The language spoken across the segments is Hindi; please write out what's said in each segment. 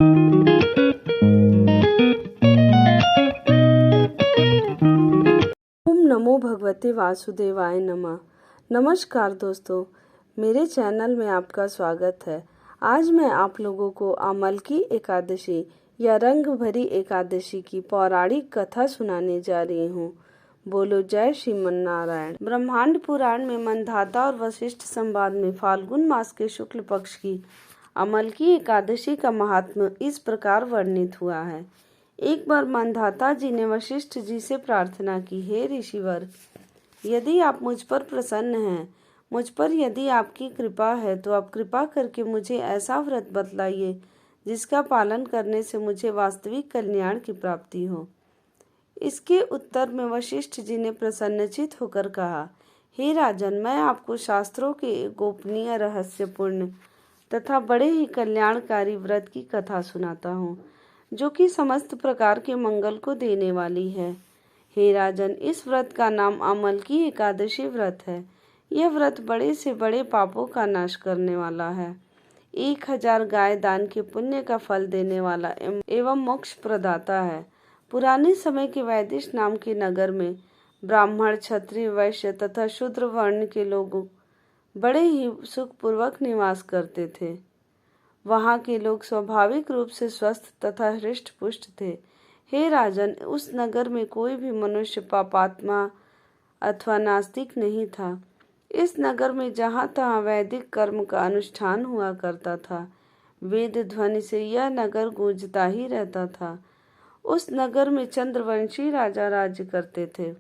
ओम नमो भगवते वासुदेवाय नमः। नमस्कार दोस्तों, मेरे चैनल में आपका स्वागत है। आज मैं आप लोगों को अमलकी एकादशी या रंग भरी एकादशी की पौराणिक कथा सुनाने जा रही हूँ। बोलो जय श्रीमन्नारायण। ब्रह्मांड पुराण में मंधाता और वशिष्ठ संवाद में फाल्गुन मास के शुक्ल पक्ष की अमलकी एकादशी का महात्म्य इस प्रकार वर्णित हुआ है। एक बार मंधाता जी ने वशिष्ठ जी से प्रार्थना की, हे ऋषिवर, यदि आप मुझ पर प्रसन्न हैं, मुझ पर यदि आपकी कृपा है, तो आप कृपा करके मुझे ऐसा व्रत बतलाइए जिसका पालन करने से मुझे वास्तविक कल्याण की प्राप्ति हो। इसके उत्तर में वशिष्ठ जी ने प्रसन्नचित होकर कहा, हे राजन, मैं आपको शास्त्रों के गोपनीय रहस्यपूर्ण तथा बड़े ही कल्याणकारी व्रत की कथा सुनाता हूँ, जो कि समस्त प्रकार के मंगल को देने वाली है। हे राजन, इस व्रत का नाम अमलकी एकादशी व्रत है। यह व्रत बड़े से बड़े पापों का नाश करने वाला है। 1000 गाय दान के पुण्य का फल देने वाला एवं मोक्ष प्रदाता है। पुराने समय के वैदिश नाम के नगर में ब्राह्मण, क्षत्रिय, वैश्य तथा शूद्र वर्ण के लोग बड़े ही सुखपूर्वक निवास करते थे। वहाँ के लोग स्वाभाविक रूप से स्वस्थ तथा हृष्ट पुष्ट थे। हे राजन, उस नगर में कोई भी मनुष्य पापात्मा अथवा नास्तिक नहीं था। इस नगर में जहाँ तहाँ वैदिक कर्म का अनुष्ठान हुआ करता था। वेद ध्वनि से यह नगर गूंजता ही रहता था। उस नगर में चंद्रवंशी राजा राज्य करते थे।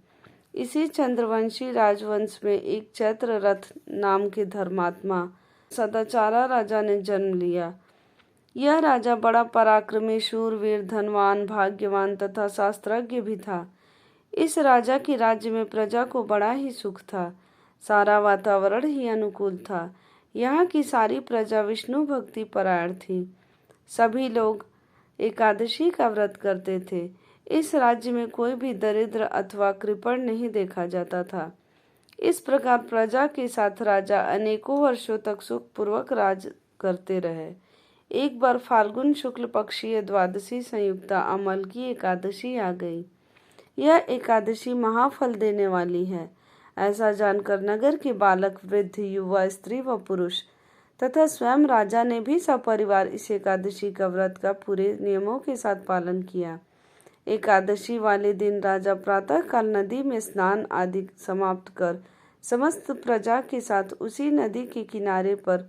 इसी चंद्रवंशी राजवंश में एक चैत्र रथ नाम के धर्मात्मा सदाचारा राजा ने जन्म लिया। यह राजा बड़ा पराक्रमी, शूरवीर, धनवान, भाग्यवान तथा शास्त्रज्ञ भी था। इस राजा के राज्य में प्रजा को बड़ा ही सुख था। सारा वातावरण ही अनुकूल था। यहाँ की सारी प्रजा विष्णु भक्ति परायण थी। सभी लोग एकादशी का व्रत करते थे। इस राज्य में कोई भी दरिद्र अथवा कृपण नहीं देखा जाता था। इस प्रकार प्रजा के साथ राजा अनेकों वर्षों तक सुखपूर्वक राज करते रहे। एक बार फाल्गुन शुक्ल पक्षीय द्वादशी संयुक्ता अमलकी एकादशी आ गई। यह एकादशी महाफल देने वाली है। ऐसा जानकर नगर के बालक, वृद्ध, युवा, स्त्री व पुरुष तथा स्वयं राजा ने भी सपरिवार इस एकादशी का व्रत का पूरे नियमों के साथ पालन किया। एकादशी वाले दिन राजा प्रातः काल नदी में स्नान आदि समाप्त कर समस्त प्रजा के साथ उसी नदी के किनारे पर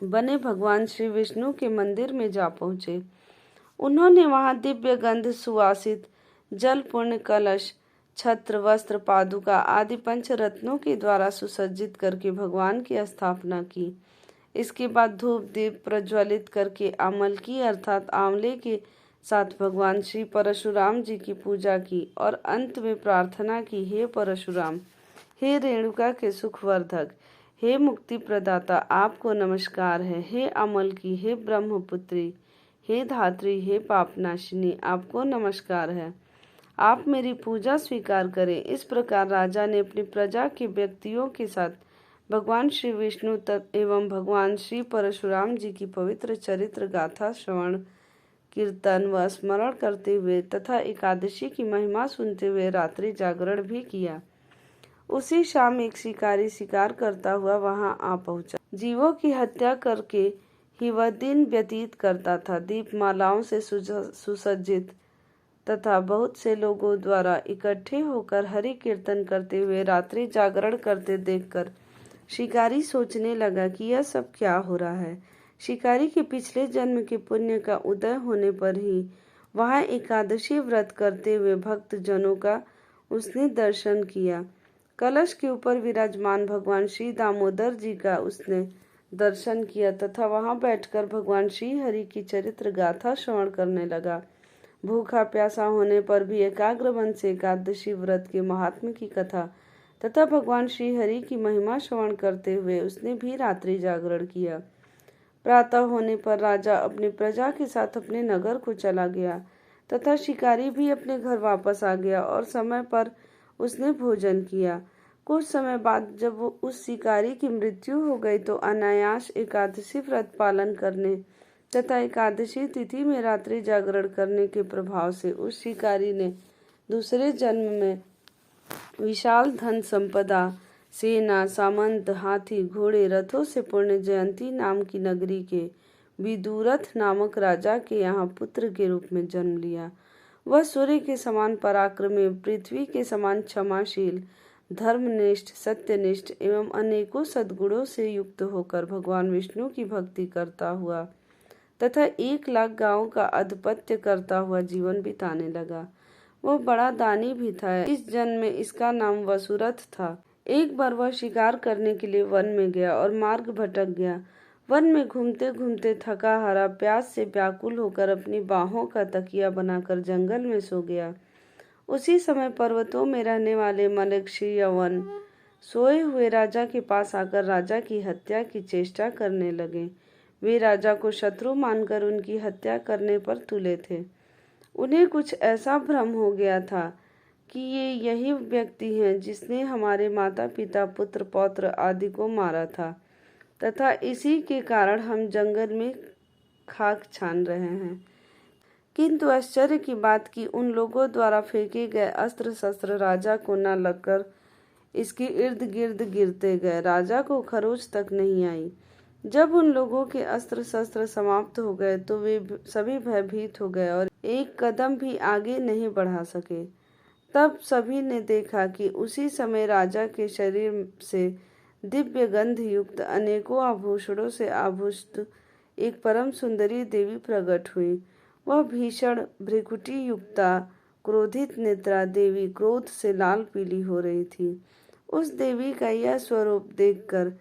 बने भगवान श्री विष्णु के मंदिर में जा पहुँचे। उन्होंने वहां दिव्य गंध सुवासित जल, पुण्य कलश, छत्र, वस्त्र, पादुका आदि पंचरत्नों के द्वारा सुसज्जित करके भगवान की स्थापना की। इसके बाद धूप दीप प्रज्वलित करके अमलकी अर्थात आंवले के साथ भगवान श्री परशुराम जी की पूजा की और अंत में प्रार्थना की, हे परशुराम, हे रेणुका के सुखवर्धक, हे मुक्ति प्रदाता, आपको नमस्कार है। हे अमलकी, हे ब्रह्मपुत्री, हे धात्री, हे पापनाशिनी, आपको नमस्कार है। आप मेरी पूजा स्वीकार करें। इस प्रकार राजा ने अपनी प्रजा के व्यक्तियों के साथ भगवान श्री विष्णु एवं भगवान श्री परशुराम जी की पवित्र चरित्र गाथा श्रवण, कीर्तन व स्मरण करते हुए तथा एकादशी की महिमा सुनते हुए रात्रि जागरण भी किया। उसी शाम एक शिकारी शिकार करता हुआ वहां आ पहुंचा। जीवों की हत्या करके ही वह दिन व्यतीत करता था। दीपमालाओं से सुसज्जित तथा बहुत से लोगों द्वारा इकट्ठे होकर हरि कीर्तन करते हुए रात्रि जागरण करते देखकर शिकारी सोचने लगा कि यह सब क्या हो रहा है। शिकारी के पिछले जन्म के पुण्य का उदय होने पर ही वहां एकादशी व्रत करते हुए भक्त जनों का उसने दर्शन किया। कलश के ऊपर विराजमान भगवान श्री दामोदर जी का उसने दर्शन किया तथा वहां बैठकर भगवान श्री हरि की चरित्र गाथा श्रवण करने लगा। भूखा प्यासा होने पर भी एकाग्र मन से एकादशी व्रत के महात्म्य की कथा तथा भगवान श्री हरि की महिमा श्रवण करते हुए उसने भी रात्रि जागरण किया। प्रातः होने पर राजा अपनी प्रजा के साथ अपने नगर को चला गया तथा शिकारी भी अपने घर वापस आ गया और समय पर उसने भोजन किया। कुछ समय बाद जब उस शिकारी की मृत्यु हो गई तो अनायास एकादशी व्रत पालन करने तथा एकादशी तिथि में रात्रि जागरण करने के प्रभाव से उस शिकारी ने दूसरे जन्म में विशाल धन संपदा, सेना, सामंत, हाथी, घोड़े, रथों से पूर्ण जयंती नाम की नगरी के विदुरथ नामक राजा के यहाँ पुत्र के रूप में जन्म लिया। वह सूर्य के समान पराक्रमी, पृथ्वी के समान क्षमाशील, धर्मनिष्ठ, सत्यनिष्ठ एवं अनेकों सद्गुणों से युक्त होकर भगवान विष्णु की भक्ति करता हुआ तथा 1,00,000 गांवों का आधिपत्य करता हुआ जीवन बिताने लगा। वह बड़ा दानी भी था। इस जन्म में इसका नाम वसुरथ था। एक बार वह शिकार करने के लिए वन में गया और मार्ग भटक गया। वन में घूमते घूमते थका हारा, प्यास से व्याकुल होकर अपनी बाहों का तकिया बनाकर जंगल में सो गया। उसी समय पर्वतों में रहने वाले मलेक्षी यवन सोए हुए राजा के पास आकर राजा की हत्या की चेष्टा करने लगे। वे राजा को शत्रु मानकर उनकी हत्या करने पर तुले थे। उन्हें कुछ ऐसा भ्रम हो गया था कि ये यही व्यक्ति हैं जिसने हमारे माता पिता, पुत्र पौत्र आदि को मारा था तथा इसी के कारण हम जंगल में खाक छान रहे हैं। किंतु आश्चर्य की बात कि उन लोगों द्वारा फेंके गए अस्त्र शस्त्र राजा को न लगकर इसके इर्द गिर्द गिरते गए। राजा को खरोच तक नहीं आई। जब उन लोगों के अस्त्र शस्त्र समाप्त हो गए तो वे सभी भयभीत हो गए और एक कदम भी आगे नहीं बढ़ा सके। तब सभी ने देखा कि उसी समय राजा के शरीर से दिव्य गंध युक्त अनेकों आभूषणों से आभूषित एक परम सुंदरी देवी प्रकट हुई। वह भीषण भ्रिकुटी युक्ता, क्रोधित नेत्रा देवी क्रोध से लाल पीली हो रही थी। उस देवी का यह स्वरूप देखकर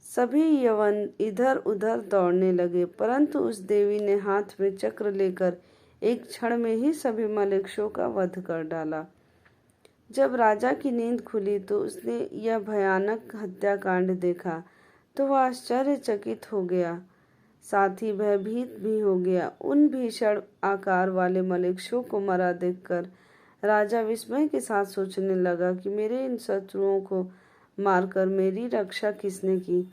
सभी यवन इधर उधर दौड़ने लगे, परंतु उस देवी ने हाथ में चक्र लेकर एक क्षण में ही सभी मलेक्षों का वध कर डाला। जब राजा की नींद खुली तो उसने यह भयानक हत्याकांड देखा तो वह आश्चर्यचकित हो गया, साथ ही भयभीत भी हो गया। उन भीषण आकार वाले मलेक्षों को मरा देखकर राजा विस्मय के साथ सोचने लगा कि मेरे इन शत्रुओं को मारकर मेरी रक्षा किसने की।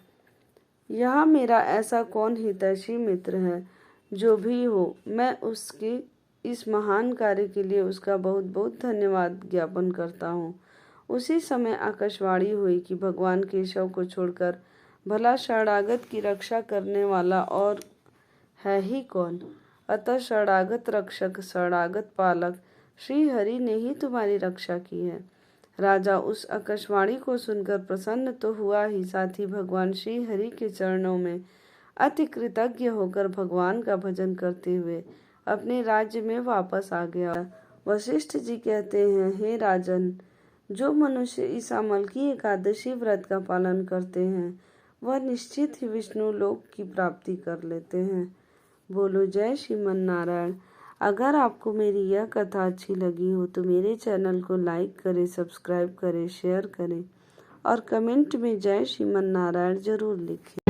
यहाँ मेरा ऐसा कौन हितैषी मित्र है। जो भी हो, मैं उसके इस महान कार्य के लिए उसका बहुत बहुत धन्यवाद ज्ञापन करता हूँ। उसी समय आकाशवाणी हुई कि भगवान केशव को छोड़कर भला शरणागत की रक्षा करने वाला और है ही कौन। अतः शरणागत रक्षक, शरणागत पालक श्री हरि ने ही तुम्हारी रक्षा की है। राजा उस आकाशवाणी को सुनकर प्रसन्न तो हुआ ही, साथ ही भगवान श्री हरि के चरणों में अति कृतज्ञ होकर भगवान का भजन करते हुए अपने राज्य में वापस आ गया। वशिष्ठ जी कहते हैं, हे राजन, जो मनुष्य इस अमल की एकादशी व्रत का पालन करते हैं वह निश्चित ही विष्णु लोक की प्राप्ति कर लेते हैं। बोलो जय श्रीमन नारायण। अगर आपको मेरी यह कथा अच्छी लगी हो तो मेरे चैनल को लाइक करें, सब्सक्राइब करें, शेयर करें और कमेंट में जय श्रीमन नारायण जरूर लिखें।